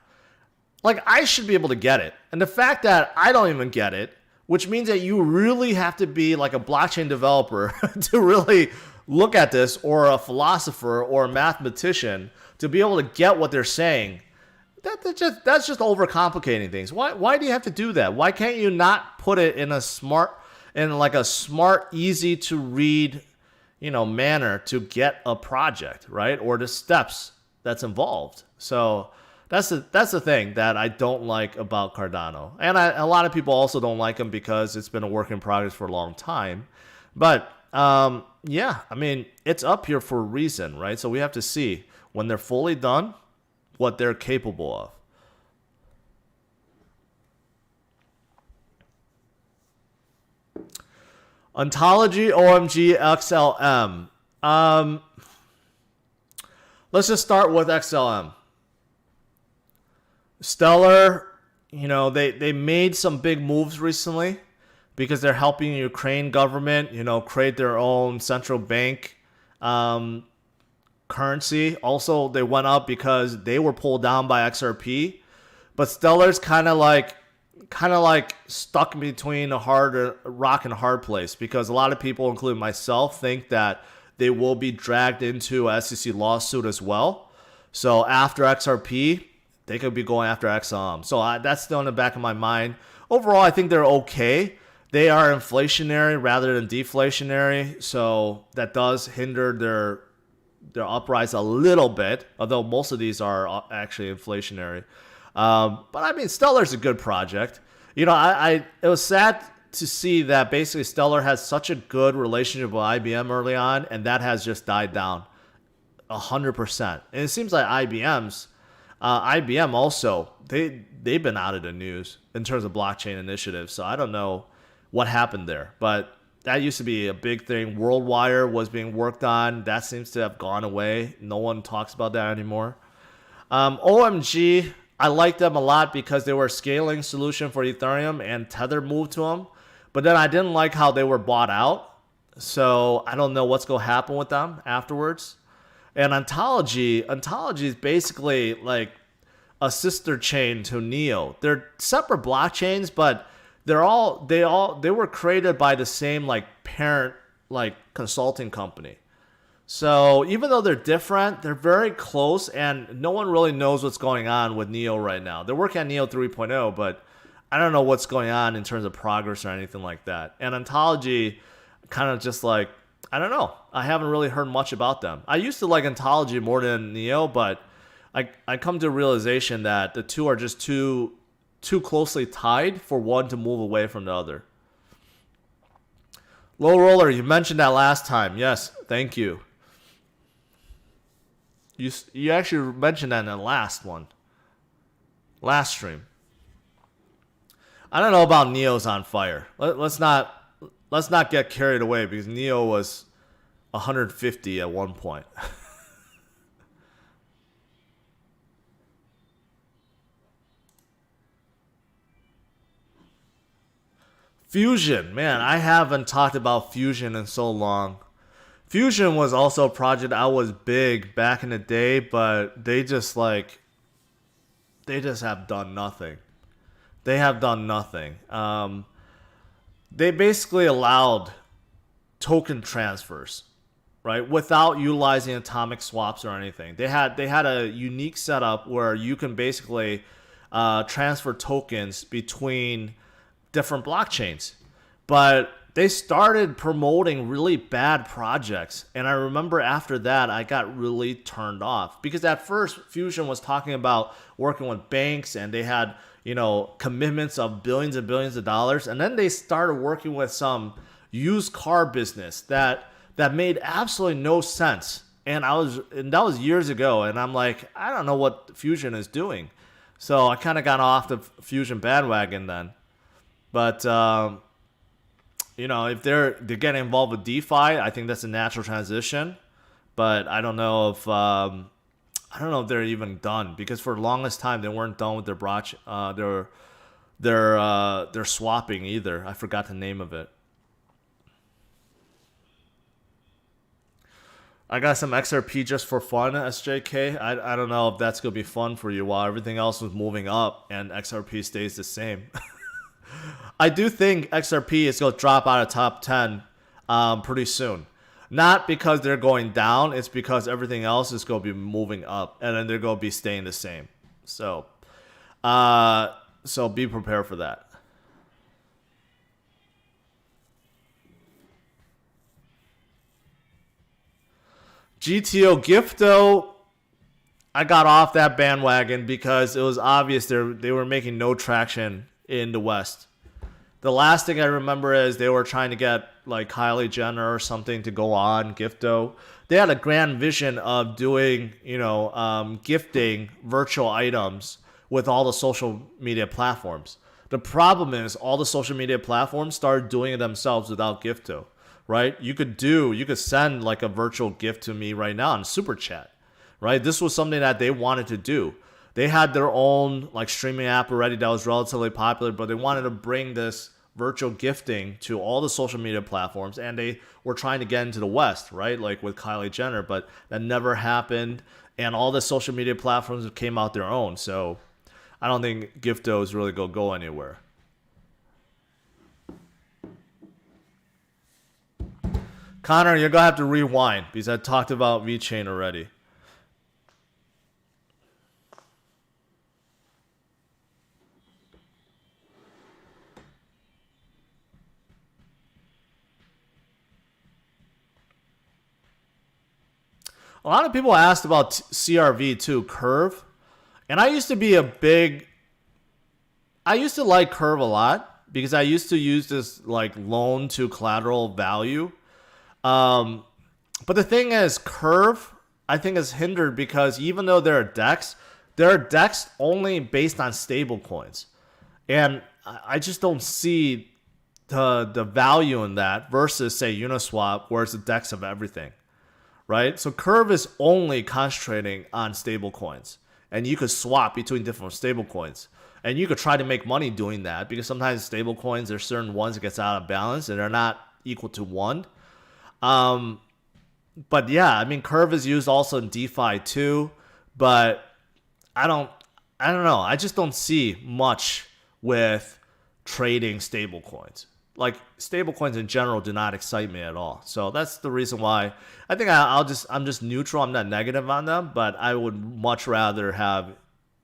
like I should be able to get it. And the fact that I don't even get it, which means that you really have to be like a blockchain developer to really look at this, or a philosopher or a mathematician to be able to get what they're saying. That's just overcomplicating things. Why do you have to do that? Why can't you not put it in a smart, easy to read, manner to get a project, right? Or the steps that's involved. So that's the thing that I don't like about Cardano. And a lot of people also don't like them because it's been a work in progress for a long time. But yeah, I mean, it's up here for a reason, right? So we have to see when they're fully done what they're capable of. Ontology, OMG, XLM. Let's just start with XLM. Stellar, they made some big moves recently because they're helping Ukraine government, create their own central bank currency. Also, they went up because they were pulled down by XRP. But Stellar's kind of like stuck between a rock and a hard place, because a lot of people, including myself, think that they will be dragged into a SEC lawsuit as well. So after XRP, they could be going after Xlm. So that's still in the back of my mind. Overall, I think they're okay. They are inflationary rather than deflationary, so that does hinder their uprise a little bit, although most of these are actually inflationary. But I mean, Stellar's a good project. You know, it was sad to see that basically Stellar has such a good relationship with IBM early on, and that has just died down 100%. And it seems like IBM also, they've been out of the news in terms of blockchain initiatives. So I don't know what happened there, but that used to be a big thing. WorldWire was being worked on. That seems to have gone away. No one talks about that anymore. OMG, I like them a lot because they were a scaling solution for Ethereum, and Tether moved to them. But then I didn't like how they were bought out. So I don't know what's going to happen with them afterwards. And Ontology is basically like a sister chain to Neo. They're separate blockchains, but they were created by the same like parent like consulting company. So even though they're different, they're very close, and no one really knows what's going on with Neo right now. They're working on Neo 3.0, but I don't know what's going on in terms of progress or anything like that. And Ontology, kind of just like, I don't know. I haven't really heard much about them. I used to like Ontology more than Neo, but I come to a realization that the two are just too closely tied for one to move away from the other. Low Roller, you mentioned that last time. Yes, thank you. You actually mentioned that in the last stream. I don't know about Neo's on fire. Let's not get carried away, because Neo was 150 at one point. Fusion, man, I haven't talked about Fusion in so long. Fusion was also a project I was big back in the day, but they just have done nothing. They have done nothing. They basically allowed token transfers, right, without utilizing atomic swaps or anything. They had a unique setup where you can basically transfer tokens between different blockchains. But they started promoting really bad projects, and I remember after that I got really turned off, because at first Fusion was talking about working with banks, and they had, you know, commitments of billions and billions of dollars, and then they started working with some used car business that made absolutely no sense. And that was years ago, and I'm like, I don't know what Fusion is doing. So I kind of got off the Fusion bandwagon then. But you know, if they're getting involved with DeFi, I think that's a natural transition. But I don't know if they're even done, because for the longest time they weren't done with their swapping either. I forgot the name of it. I got some XRP just for fun, SJK. I don't know if that's gonna be fun for you while everything else was moving up and XRP stays the same. I do think XRP is going to drop out of top 10 pretty soon. Not because they're going down, it's because everything else is going to be moving up, and then they're going to be staying the same. So be prepared for that. GTO Gifto, I got off that bandwagon because it was obvious they were making no traction in the West. The last thing I remember is they were trying to get like Kylie Jenner or something to go on Gifto. They had a grand vision of doing, you know, gifting virtual items with all the social media platforms. The problem is all the social media platforms started doing it themselves without Gifto, right? You could send like a virtual gift to me right now in Super Chat, right? This was something that they wanted to do. They had their own like streaming app already that was relatively popular, but they wanted to bring this virtual gifting to all the social media platforms, and they were trying to get into the West, right? Like with Kylie Jenner, but that never happened. And all the social media platforms came out their own. So I don't think Giftos really go anywhere. Connor, you're going to have to rewind because I talked about VeChain already. A lot of people asked about CRV too, Curve. And I used to like Curve a lot because I used to use this like loan to collateral value. But the thing is, Curve, I think, is hindered because even though there are DEX only based on stable coins. And I just don't see the value in that versus, say, Uniswap, where it's a DEX of everything. Right? So Curve is only concentrating on stable coins. And you could swap between different stable coins. And you could try to make money doing that because sometimes stable coins, there's certain ones that gets out of balance and they're not equal to one. But yeah, I mean, Curve is used also in DeFi too. But I don't know. I just don't see much with trading stable coins. Like, stable coins in general do not excite me at all. So that's the reason why I think I'm just neutral. I'm not negative on them, but I would much rather have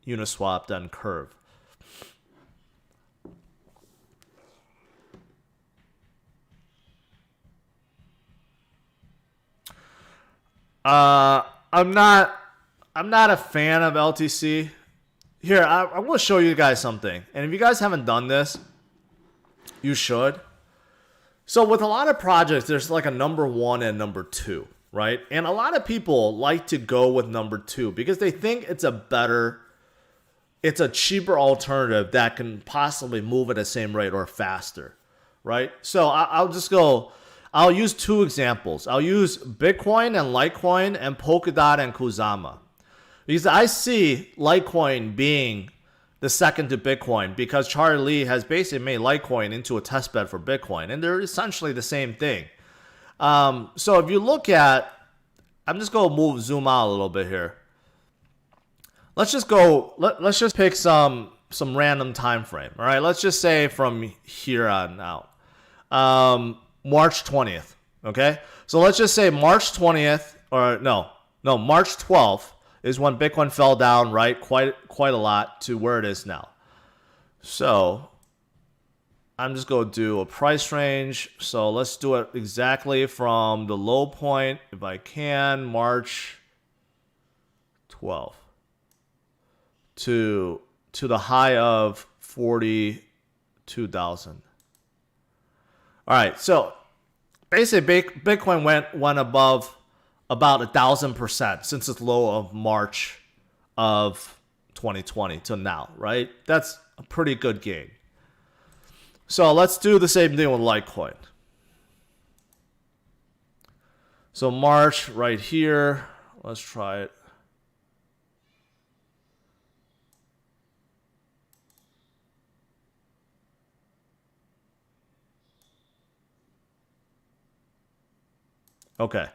Uniswap than Curve. I'm not a fan of LTC. Here, I'm going to show you guys something. And if you guys haven't done this, you should. So with a lot of projects, there's like a number 1 and number 2, right? And a lot of people like to go with number 2 because they think it's a cheaper alternative that can possibly move at the same rate or faster, right? So I'll use 2 examples. I'll use Bitcoin and Litecoin and Polkadot and Kusama. Because I see Litecoin being the second to Bitcoin because Charlie Lee has basically made Litecoin into a testbed for Bitcoin, and they're essentially the same thing. So if you look at, I'm just going to zoom out a little bit here. Let's just pick some random time frame. All right, let's just say from here on out, March 20th. Okay, so let's just say March 20th, or March 12th. Is when Bitcoin fell down, right, quite a lot to where it is now. So I'm just going to do a price range. So let's do it exactly from the low point, if I can, March 12th to the high of 42,000. All right, so basically Bitcoin went above about 1,000% since its low of March of 2020 to now, right? That's a pretty good gain. So let's do the same thing with Litecoin. So March right here, let's try it. Okay.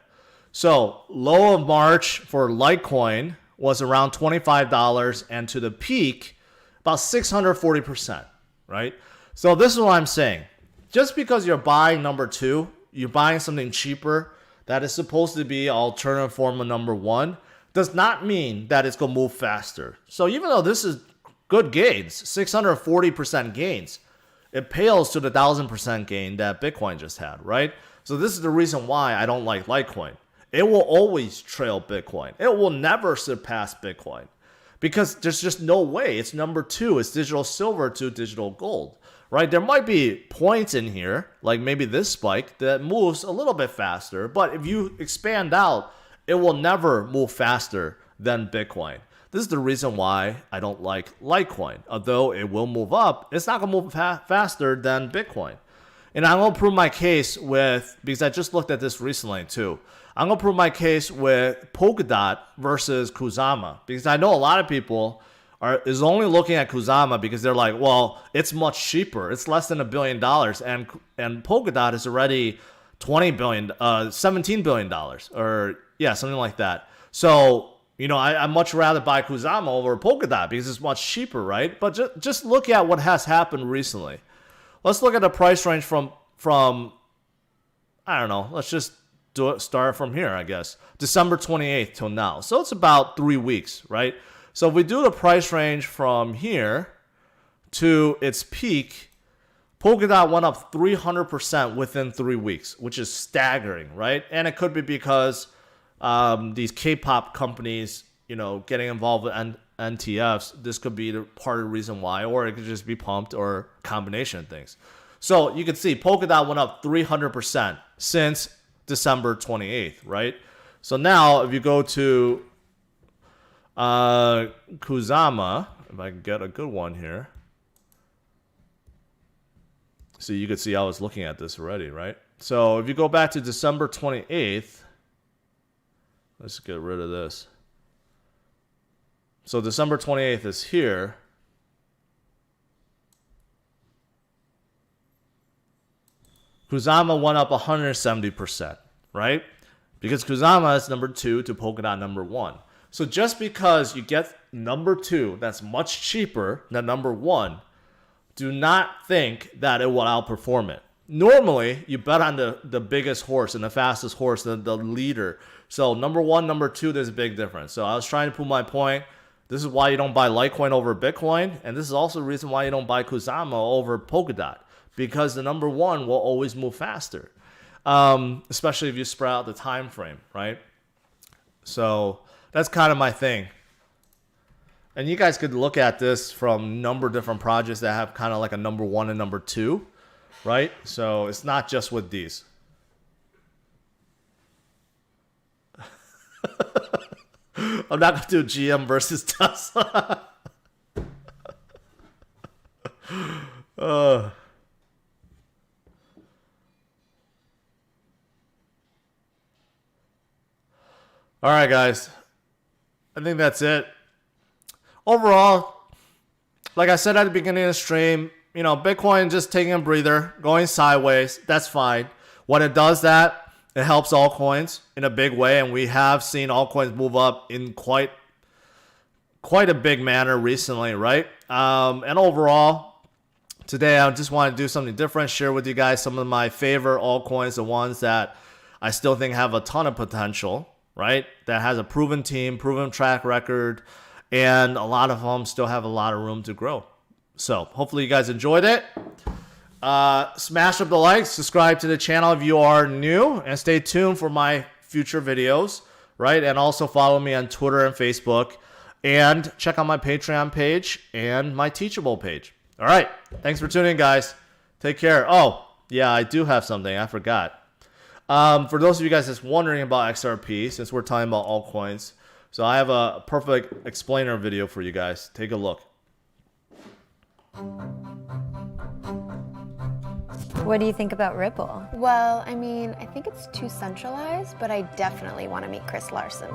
So low of March for Litecoin was around $25 and to the peak about 640%, right? So this is what I'm saying. Just because you're buying number 2, you're buying something cheaper that is supposed to be an alternative form of number 1, does not mean that it's going to move faster. So even though this is good gains, 640% gains, it pales to the 1,000% gain that Bitcoin just had, right? So this is the reason why I don't like Litecoin. It will always trail Bitcoin. It will never surpass Bitcoin because there's just no way. It's number 2. It's digital silver to digital gold, right? There might be points in here, like maybe this spike, that moves a little bit faster. But if you expand out, it will never move faster than Bitcoin. This is the reason why I don't like Litecoin. Although it will move up, it's not going to move faster than Bitcoin. And I'm going to prove my case because I just looked at this recently too. I'm going to prove my case with Polkadot versus Kusama because I know a lot of people is only looking at Kusama because they're like, well, it's much cheaper. It's less than $1 billion, and Polkadot is already $17 billion, or yeah, something like that. So I much rather buy Kusama over Polkadot because it's much cheaper, right? But just look at what has happened recently. Let's look at the price range from I don't know. Let's just start from here, I guess. December 28th till now. So it's about 3 weeks, right? So if we do the price range from here to its peak, Polkadot went up 300% within 3 weeks, which is staggering, right? And it could be because these K-pop companies, getting involved with NTFs. This could be part of the reason why, or it could just be pumped, or a combination of things. So you can see Polkadot went up 300% since December 28th, right? So now if you go to Kusama, if I can get a good one here. So you could see I was looking at this already, right? So if you go back to December 28th, let's get rid of this. So December 28th is here. Kusama went up 170%, right? Because Kusama is number 2 to Polkadot number 1. So just because you get number 2 that's much cheaper than number 1, do not think that it will outperform it. Normally, you bet on the biggest horse and the fastest horse, the leader. So number 1, number 2, there's a big difference. So I was trying to prove my point. This is why you don't buy Litecoin over Bitcoin. And this is also the reason why you don't buy Kusama over Polkadot. Because the number 1 will always move faster. Especially if you spread out the time frame, right? So that's kind of my thing. And you guys could look at this from a number of different projects that have kind of like a number 1 and number 2, right? So it's not just with these. I'm not going to do GM versus Tesla. All right, guys. I think that's it. Overall, like I said at the beginning of the stream, Bitcoin just taking a breather, going sideways. That's fine. When it does that, it helps altcoins in a big way, and we have seen altcoins move up in quite a big manner recently, right? And overall, today I just want to do something different, share with you guys some of my favorite altcoins, the ones that I still think have a ton of potential, right? That has a proven team, proven track record, and a lot of them still have a lot of room to grow. So hopefully you guys enjoyed it. Smash up the like, subscribe to the channel if you are new, and stay tuned for my future videos, right? And also follow me on Twitter and Facebook, and check out my Patreon page and my Teachable page. All right. Thanks for tuning in, guys. Take care. Oh, yeah, I do have something. I forgot. For those of you guys that's wondering about XRP, since we're talking about altcoins, so I have a perfect explainer video for you guys. Take a look. What do you think about Ripple? Well, I mean, I think it's too centralized, but I definitely want to meet Chris Larson.